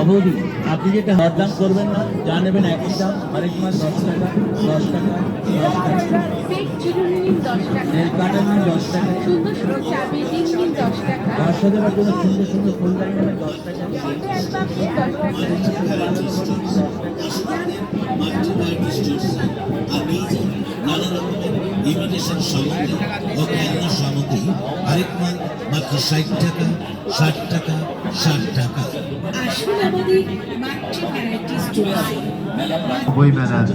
অবধি আপনি যেটা দরদাম করবেন না, যা নেবেন একই দাম, আরেক মাস 10 টাকা 10 টাকা 10 টাকা, নেল কাটার নিন 10 টাকা, সুন্দর সুন্দর চাবি রিং নিন 10 টাকা, তার সাথে আবার কোনো সুন্দর সুন্দর ফুলদানি নেবেন 10 টাকা, ইমিটেশন সামগ্রী ও খেলনা সামগ্রী আরেক মাল মাত্র 60 টাকা 60 টাকা 60 টাকা। আসুন আমাদের মাতৃ ভ্যারাইটি স্টোরে। বই মেলার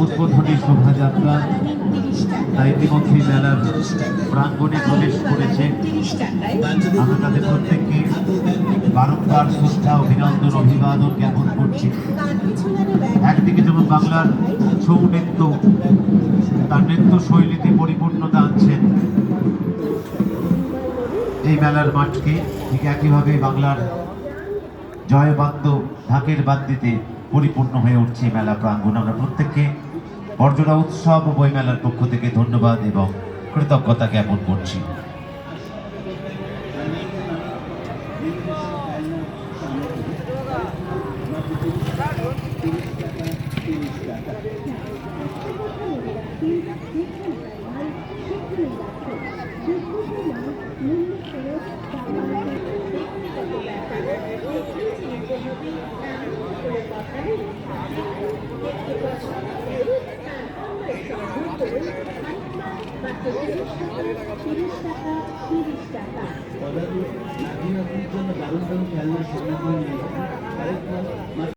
উদ্বোধনী শোভাযাত্রা তাই ইতিমধ্যে মেলার প্রাঙ্গণে প্রবেশ করেছে। আমরা তাদের প্রত্যেককে বারংবার শ্রদ্ধা অভিনন্দন অভিবাদন জ্ঞাপন করছি। একদিকে যেমন বাংলার ছৌ নৃত্য তার নৃত্য শৈলীতে পরিপূর্ণতা আনছেন এই মেলার মাঠকে, ঠিক একইভাবে বাংলার জয়বাদ্য ঢাকের বাদ্যিতে পরিপূর্ণ হয়ে উঠছে মেলা প্রাঙ্গণ। আমরা প্রত্যেককে বর্জরা উৎসব ও বইমেলার পক্ষ থেকে ধন্যবাদ এবং কৃতজ্ঞতা জ্ঞাপন করছি। দারুণ দারুণ খেলনা সামগ্রী নিয়ে আরেক মাস